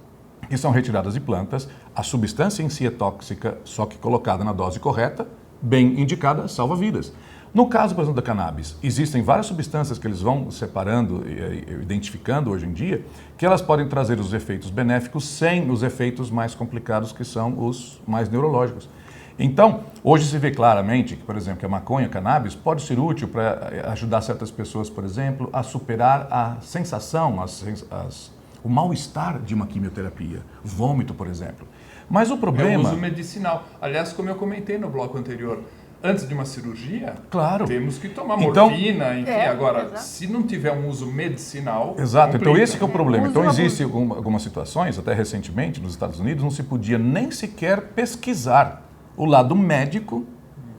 que são retiradas de plantas. A substância em si é tóxica, só que colocada na dose correta, bem indicada, salva vidas. No caso, por exemplo, da cannabis, existem várias substâncias que eles vão separando e identificando hoje em dia, que elas podem trazer os efeitos benéficos sem os efeitos mais complicados, que são os mais neurológicos. Então, hoje se vê claramente que, por exemplo, que a maconha, a cannabis, pode ser útil para ajudar certas pessoas, por exemplo, a superar a sensação, o mal-estar de uma quimioterapia, vômito, por exemplo. Mas o problema... É o uso medicinal. Aliás, como eu comentei no bloco anterior, antes de uma cirurgia, claro, temos que tomar então, morfina, enfim. Agora, exato. Se não tiver um uso medicinal... Exato, complica. então esse que é o problema. Então Uso existem algumas situações, até recentemente nos Estados Unidos, não se podia nem sequer pesquisar o lado médico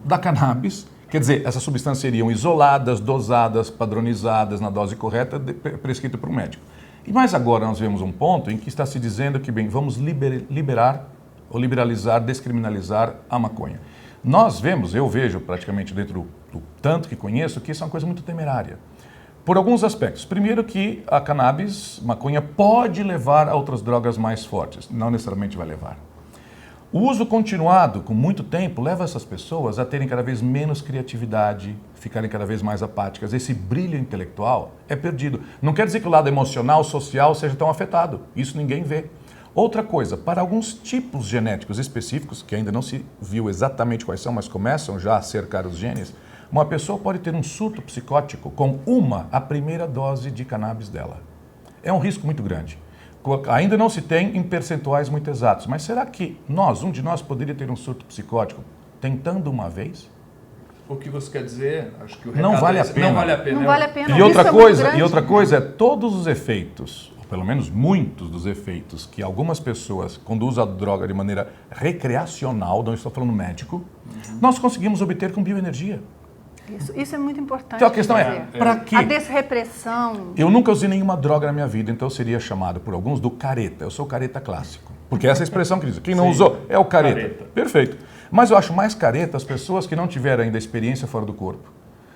da cannabis. Quer dizer, essas substâncias seriam isoladas, dosadas, padronizadas na dose correta, prescrita por um médico. Mas agora nós vemos um ponto em que está se dizendo que, bem, vamos liberar ou liberalizar, descriminalizar a maconha. Nós vemos, eu vejo praticamente dentro do tanto que conheço, que isso é uma coisa muito temerária. Por alguns aspectos. Primeiro que a cannabis, maconha, pode levar a outras drogas mais fortes. Não necessariamente vai levar. O uso continuado, com muito tempo, leva essas pessoas a terem cada vez menos criatividade, ficarem cada vez mais apáticas. Esse brilho intelectual é perdido. Não quer dizer que o lado emocional, social seja tão afetado. Isso ninguém vê. Outra coisa, para alguns tipos genéticos específicos, que ainda não se viu exatamente quais são, mas começam já a cercar os genes, uma pessoa pode ter um surto psicótico com a primeira dose de cannabis dela. É um risco muito grande. Ainda não se tem em percentuais muito exatos, mas será que um de nós poderia ter um surto psicótico tentando uma vez? O que você quer dizer? Acho que o Não recado vale é a esse. pena. Não vale a pena. Não vale a pena. E outra Isso é muito coisa, grande. é todos os efeitos, ou pelo menos muitos dos efeitos que algumas pessoas, quando usam a droga de maneira recreacional, não estou falando médico, nós conseguimos obter com bioenergia. Isso é muito importante. Então a questão dizer. para quê? A desrepressão. Eu nunca usei nenhuma droga na minha vida, então eu seria chamado por alguns do careta. Eu sou o careta clássico. Porque essa é a expressão que diz. Quem não usou é o careta. Perfeito. Mas eu acho mais careta as pessoas que não tiveram ainda experiência fora do corpo.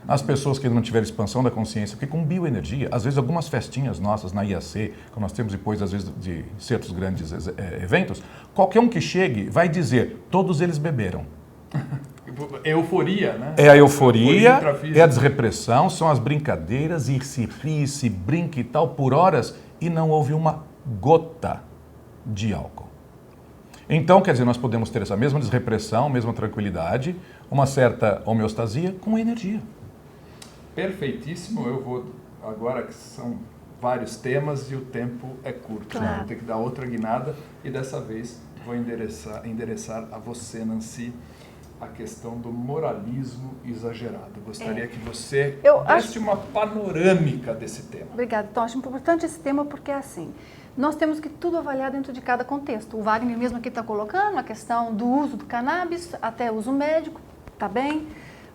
As pessoas que não tiveram expansão da consciência. Porque com bioenergia, às vezes algumas festinhas nossas na IAC, que nós temos depois, às vezes, de certos grandes eventos, qualquer um que chegue vai dizer, todos eles beberam. Euforia, né? É a euforia, intrafísica. é a desrepressão, são as brincadeiras, e se ri, se brinca e tal, por horas, e não houve uma gota de álcool. Então, quer dizer, nós podemos ter essa mesma desrepressão, mesma tranquilidade, uma certa homeostasia com energia. Perfeitíssimo. Eu vou, agora que são vários temas e o tempo é curto, Claro. né? Vou ter que dar outra guinada e dessa vez vou endereçar a você, Nancy. a questão do moralismo exagerado. Eu gostaria que você desse uma panorâmica desse tema. Obrigada. Então, acho importante esse tema porque é assim, nós temos que tudo avaliar dentro de cada contexto. O Wagner mesmo aqui está colocando a questão do uso do cannabis, até uso médico, tá bem?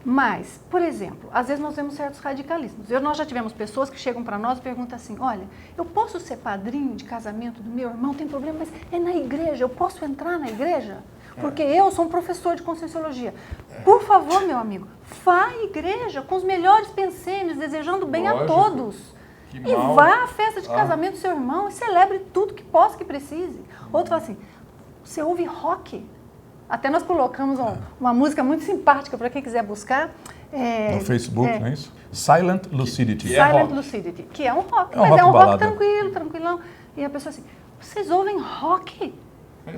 Mas, por exemplo, às vezes nós vemos certos radicalismos. Nós já tivemos pessoas que chegam para nós e perguntam assim, olha, eu posso ser padrinho de casamento do meu irmão, tem problema, mas é na igreja, eu posso entrar na igreja? Porque eu sou um professor de Conscienciologia. Por favor, meu amigo, vá à igreja com os melhores pensamentos, desejando bem a todos. E vá à festa de casamento do seu irmão e celebre tudo que possa, que precise. Outro fala assim, você ouve rock? Até nós colocamos uma música muito simpática para quem quiser buscar. No Facebook, não é isso? Silent Lucidity. Silent Lucidity, que é um rock, mas rock é um balada. rock tranquilo, tranquilão. E a pessoa assim, vocês ouvem rock?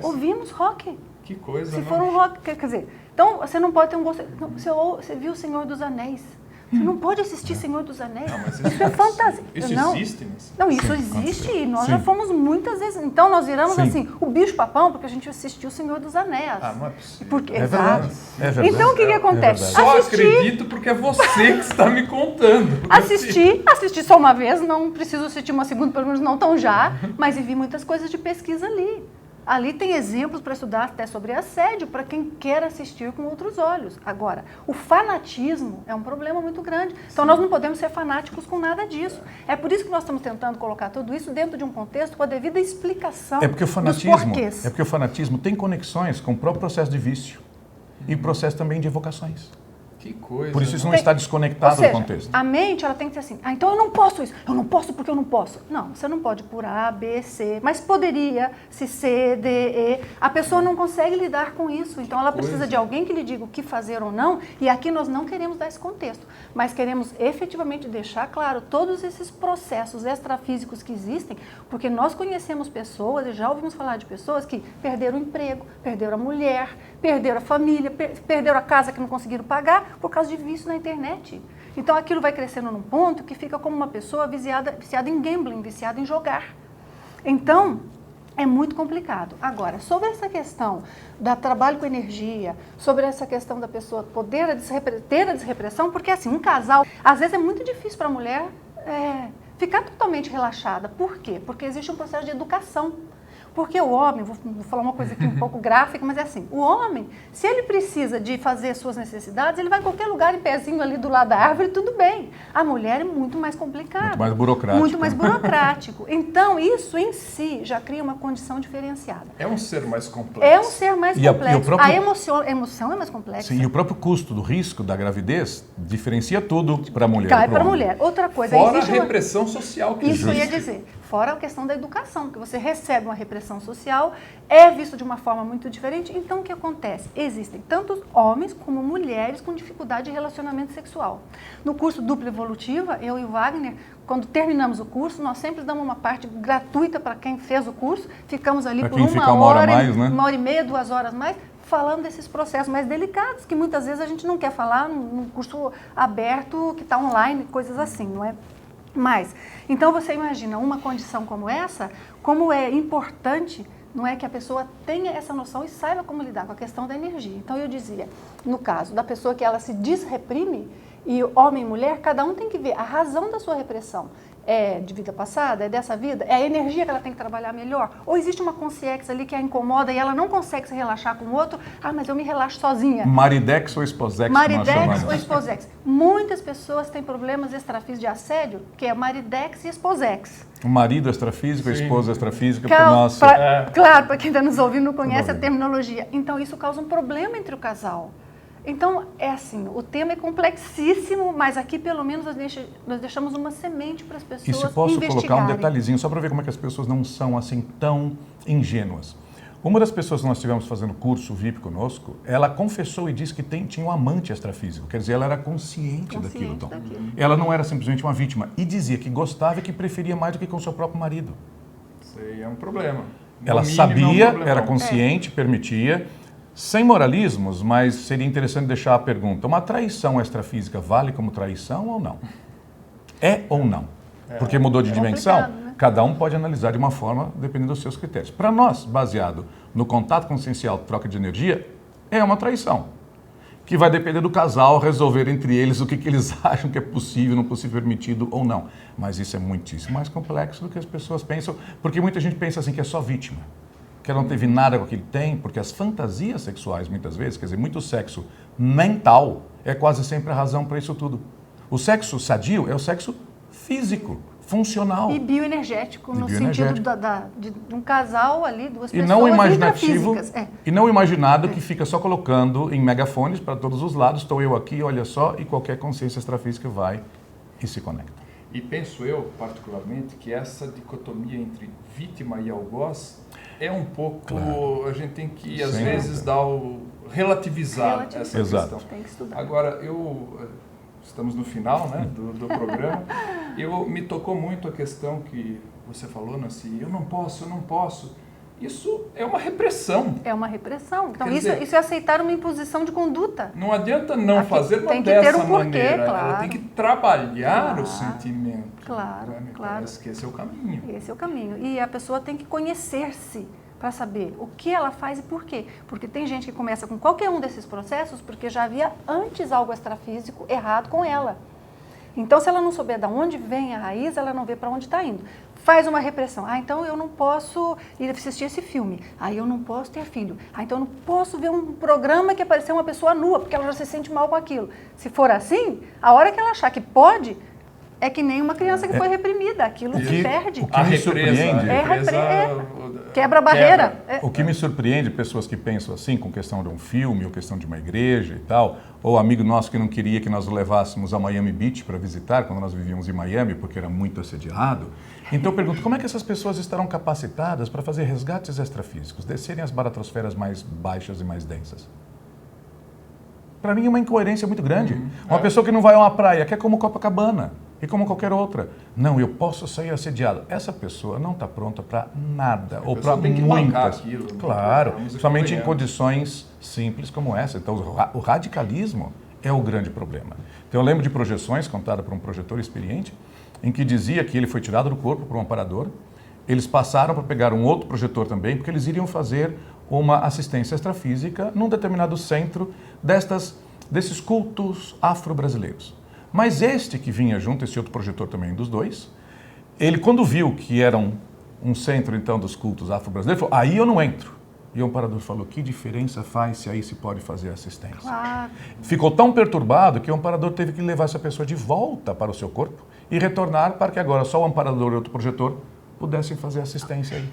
Ouvimos rock. Que coisa, Se for um rock, quer dizer, então você não pode ter um gosto. Não, você viu o Senhor dos Anéis. Você não pode assistir Senhor dos Anéis. Não, mas isso é fantasia. Isso não, existe? Não, isso existe e nós já fomos muitas vezes. Então nós viramos assim, o bicho-papão, porque a gente assistiu o Senhor dos Anéis. Não é possível. Porque, É verdade. Então o que acontece? Só acredito porque é você que está me contando. Assisti só uma vez, não preciso assistir uma segunda, pelo menos não tão já, mas vi muitas coisas de pesquisa ali. Ali tem exemplos para estudar até sobre assédio, para quem quer assistir com outros olhos. Agora, o fanatismo é um problema muito grande. Então, nós não podemos ser fanáticos com nada disso. É por isso que nós estamos tentando colocar tudo isso dentro de um contexto com a devida explicação porque o fanatismo, dos porquês. É porque o fanatismo tem conexões com o próprio processo de vício e processo também de evocações. Que coisa. Por isso isso não está desconectado do contexto. A mente, ela tem que ser assim, então eu não posso isso, eu não posso porque eu não posso. Não, você não pode por A, B, C, mas poderia, se C, D, E. A pessoa não consegue lidar com isso, então ela precisa de alguém que lhe diga o que fazer ou não, e aqui nós não queremos dar esse contexto, mas queremos efetivamente deixar claro todos esses processos extrafísicos que existem, porque nós conhecemos pessoas, e já ouvimos falar de pessoas que perderam o emprego, perderam a mulher, perderam a família, perderam a casa que não conseguiram pagar, por causa de vício na internet. Então aquilo vai crescendo num ponto que fica como uma pessoa viciada em gambling, viciada em jogar. Então, é muito complicado. Agora, sobre essa questão do trabalho com energia, sobre essa questão da pessoa poder ter a desrepressão, porque assim, um casal, às vezes é muito difícil para a mulher ficar totalmente relaxada. Por quê? Porque existe um processo de educação. Porque o homem, vou falar uma coisa aqui um pouco gráfica, mas é assim, o homem, se ele precisa de fazer suas necessidades, ele vai em qualquer lugar em pezinho ali do lado da árvore, tudo bem. A mulher é muito mais complicada. Muito mais burocrático. Muito mais burocrático. Então, isso em si já cria uma condição diferenciada. É um ser mais complexo. É um ser mais complexo. A emoção é mais complexa. Sim, e o próprio custo do risco da gravidez diferencia tudo para a mulher. Cai para a mulher. Outra coisa, fora existe a repressão social que existe. Isso existe. ia dizer. Fora a questão da educação, que você recebe uma repressão social, é visto de uma forma muito diferente. Então, o que acontece? Existem tanto homens como mulheres com dificuldade de relacionamento sexual. No curso Dupla Evolutiva, eu e o Wagner, quando terminamos o curso, nós sempre damos uma parte gratuita para quem fez o curso. Ficamos ali por uma hora mais, né? Uma hora e meia, 2 horas mais, falando desses processos mais delicados, que muitas vezes a gente não quer falar num curso aberto, que está online, coisas assim, não é? Mas, então você imagina uma condição como essa, como é importante, não é, que a pessoa tenha essa noção e saiba como lidar com a questão da energia. Então eu dizia, no caso da pessoa que ela se desreprime, e homem e mulher, cada um tem que ver a razão da sua repressão. É de vida passada? É dessa vida? É a energia que ela tem que trabalhar melhor? Ou existe uma consciência ali que a incomoda e ela não consegue se relaxar com o outro? Ah, mas eu me relaxo sozinha. Maridex ou esposex? Maridex ou esposex. Muitas pessoas têm problemas extrafísicos de assédio, que é maridex e esposex. O marido extrafísico, a esposa extrafísica, Claro, para quem está nos ouvindo não conhece a terminologia. Então, isso causa um problema entre o casal. Então, é assim, o tema é complexíssimo, mas aqui pelo menos nós deixamos uma semente para as pessoas investigarem. E se posso colocar um detalhezinho, só para ver como é que as pessoas não são assim tão ingênuas. Uma das pessoas que nós estivemos fazendo curso VIP conosco, ela confessou e disse que tinha um amante extrafísico, quer dizer, ela era consciente daquilo. Então. Ela não era simplesmente uma vítima e dizia que gostava e que preferia mais do que com seu próprio marido. Isso aí é um problema. Ela sabia, era consciente, permitia. Sem moralismos, mas seria interessante deixar a pergunta, uma traição extrafísica vale como traição ou não? É ou não? Porque mudou de dimensão? Né? Cada um pode analisar de uma forma, dependendo dos seus critérios. Para nós, baseado no contato consciencial, troca de energia, é uma traição. que vai depender do casal resolver entre eles o que eles acham que é possível, não possível, permitido ou não. Mas isso é muitíssimo mais complexo do que as pessoas pensam, porque muita gente pensa assim que é só vítima, que ela não teve nada com aquilo que tem, porque as fantasias sexuais, muitas vezes, quer dizer, muito sexo mental é quase sempre a razão para isso tudo. O sexo sadio é o sexo físico, funcional. E bioenergético, no bioenergético. sentido de um casal ali, duas E pessoas não imaginativo, intrafísicas. e não imaginado que fica só colocando em megafones para todos os lados, estou eu aqui, olha só, e qualquer consciência extrafísica vai e se conecta. E penso eu, particularmente, que essa dicotomia entre vítima e algoz é um pouco... Claro. A gente tem que, às Sem vezes, relativizar essa Exato. questão. Tem que estudar. Agora, estamos no final, né, do programa. Me tocou muito a questão que você falou, Nancy, eu não posso. Isso é uma repressão. É uma repressão. Então, Quer isso dizer, é aceitar uma imposição de conduta. não adianta não Aqui fazer, tem não que ter dessa um porquê, maneira. Ela claro. tem que trabalhar Claro, o sentimento. claro, Me claro. parece que esse é o caminho. Esse é o caminho. E a pessoa tem que conhecer-se para saber o que ela faz e por quê. Porque tem gente que começa com qualquer um desses processos porque já havia antes algo extrafísico errado com ela. Então, se ela não souber de onde vem a raiz, ela não vê para onde está indo. Faz uma repressão. Então eu não posso ir assistir esse filme. Eu não posso ter filho. Então eu não posso ver um programa que apareceu uma pessoa nua, porque ela já se sente mal com aquilo. Se for assim, a hora que ela achar que pode, é que nem uma criança que foi reprimida. Aquilo se perde. O que me surpreende... Quebra a barreira. O que me surpreende, pessoas que pensam assim, com questão de um filme, ou questão de uma igreja e tal, ou amigo nosso que não queria que nós o levássemos a Miami Beach para visitar, quando nós vivíamos em Miami, porque era muito assediado. Então eu pergunto, como é que essas pessoas estarão capacitadas para fazer resgates extrafísicos, descerem as baratrosferas mais baixas e mais densas? Para mim é uma incoerência muito grande. Uma pessoa que não vai a uma praia, que é como Copacabana, e como qualquer outra. Não, eu posso sair assediado. Essa pessoa não está pronta para nada, ou para muitas. Aquilo, né? Claro, somente em condições simples como essa. Então, o radicalismo é o grande problema. Então, eu lembro de projeções contadas por um projetor experiente, em que dizia que ele foi tirado do corpo por um amparador, eles passaram para pegar um outro projetor também, porque eles iriam fazer uma assistência extrafísica num determinado centro desses cultos afro-brasileiros. Mas este que vinha junto, esse outro projetor também dos dois, ele quando viu que era um centro então dos cultos afro-brasileiros, falou, aí eu não entro. E o amparador falou, que diferença faz se aí se pode fazer assistência? Claro. Ficou tão perturbado que o amparador teve que levar essa pessoa de volta para o seu corpo e retornar para que agora só o amparador e outro projetor pudessem fazer assistência aí.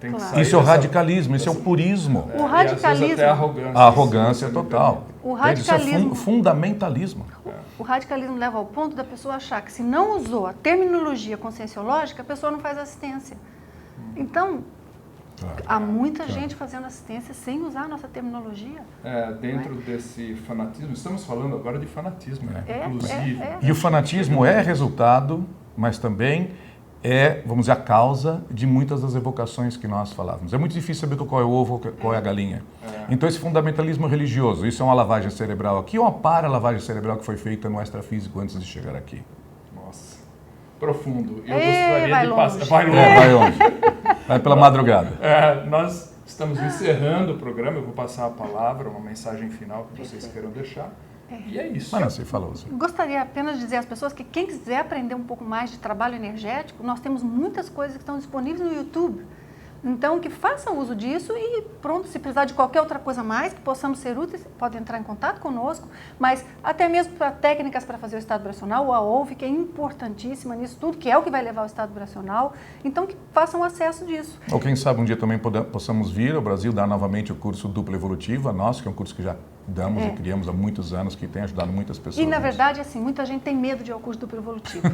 Tem que Claro. sair Isso é o dessa- radicalismo, isso é o purismo. O E às vezes radicalismo- até a arrogância. A arrogância total. O Entende? Isso é radicalismo- fundamentalismo. O radicalismo leva ao ponto da pessoa achar que se não usou a terminologia conscienciológica, a pessoa não faz assistência. Então, há muita gente fazendo assistência sem usar a nossa terminologia. Dentro desse fanatismo, estamos falando agora de fanatismo, inclusive. E o fanatismo é resultado, mas também é, vamos dizer, a causa de muitas das evocações que nós falávamos. É muito difícil saber qual é o ovo, qual é a galinha. Então esse fundamentalismo religioso, isso é uma lavagem cerebral aqui ou uma para-lavagem cerebral que foi feita no extrafísico antes de chegar aqui? Nossa, profundo. Eu vai gostaria de longe. passar... Vai longe. Vai onde? Vai pela madrugada. Nós estamos encerrando o programa, eu vou passar a palavra, uma mensagem final que vocês queiram deixar. E é isso. Mas não, você falou assim. Gostaria apenas de dizer às pessoas que quem quiser aprender um pouco mais de trabalho energético, nós temos muitas coisas que estão disponíveis no YouTube. Então, que façam uso disso e pronto, se precisar de qualquer outra coisa mais, que possamos ser úteis, pode entrar em contato conosco, mas até mesmo para técnicas para fazer o estado vibracional, a OUV, que é importantíssima nisso tudo, que é o que vai levar ao estado vibracional, então que façam acesso disso. Ou quem sabe um dia também possamos vir ao Brasil dar novamente o curso Dupla Evolutiva, nosso, que é um curso que já damos e criamos há muitos anos, que tem ajudado muitas pessoas. E, na verdade, assim, muita gente tem medo de ir ao curso duplo evolutivo.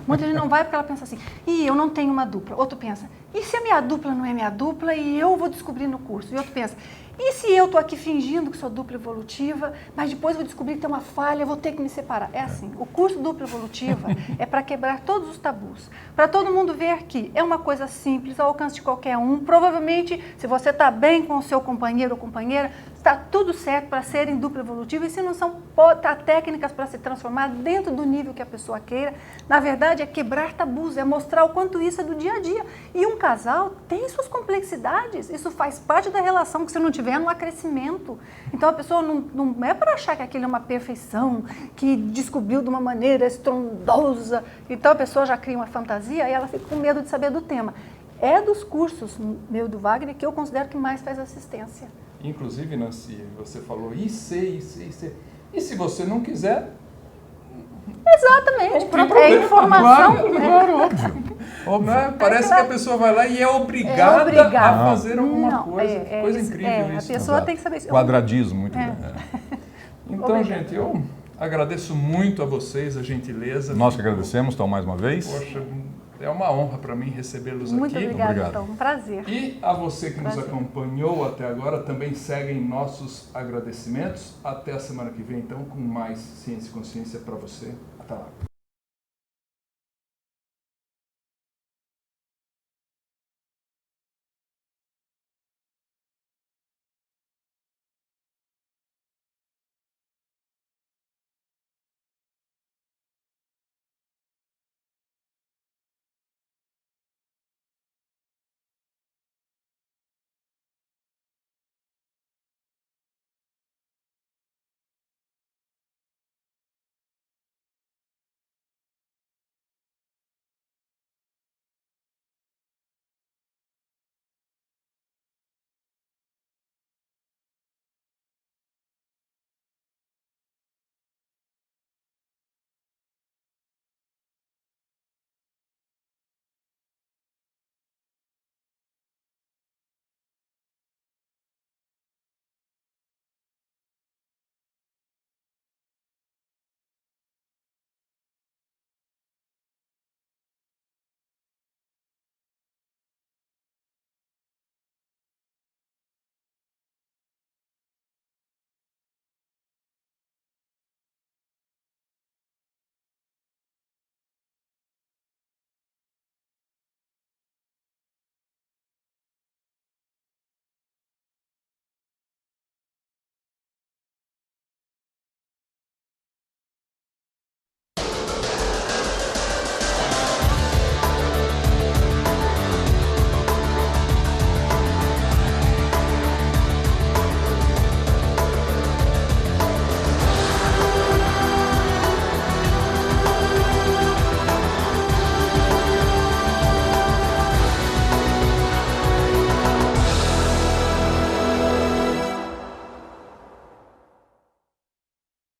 Muita gente não vai porque ela pensa assim, eu não tenho uma dupla. Outro pensa, e se a minha dupla não é minha dupla e eu vou descobrir no curso? E outro pensa, e se eu estou aqui fingindo que sou dupla evolutiva, mas depois vou descobrir que tem uma falha, eu vou ter que me separar? É assim, o curso dupla evolutiva é para quebrar todos os tabus, para todo mundo ver que é uma coisa simples, ao alcance de qualquer um. Provavelmente, se você está bem com o seu companheiro ou companheira, está tudo certo para serem dupla evolutiva, e se não são, tá técnicas para se transformar dentro do nível que a pessoa queira. Na verdade, é quebrar tabus, é mostrar o quanto isso é do dia a dia. E um casal tem suas complexidades, isso faz parte da relação, que se não tiver, não há crescimento. Então a pessoa não é para achar que aquilo é uma perfeição, que descobriu de uma maneira estrondosa. Então a pessoa já cria uma fantasia e ela fica com medo de saber do tema. É dos cursos meu do Wagner que eu considero que mais faz assistência. Inclusive, Nancy, você falou IC. E se você não quiser... Exatamente, pronto, é informação. Claro, óbvio. Né? Parece que a pessoa vai lá e é obrigada a fazer alguma coisa. Coisa incrível isso. A pessoa tem que saber isso. Quadradismo, muito bem. Então, gente, eu agradeço muito a vocês, a gentileza. Nós que agradecemos, então, mais uma vez. Poxa, é uma honra para mim recebê-los aqui. Muito obrigada, Obrigado. então. Um prazer. E a você que nos acompanhou até agora, também seguem nossos agradecimentos. Até a semana que vem, então, com mais Ciência e Consciência para você. Até lá.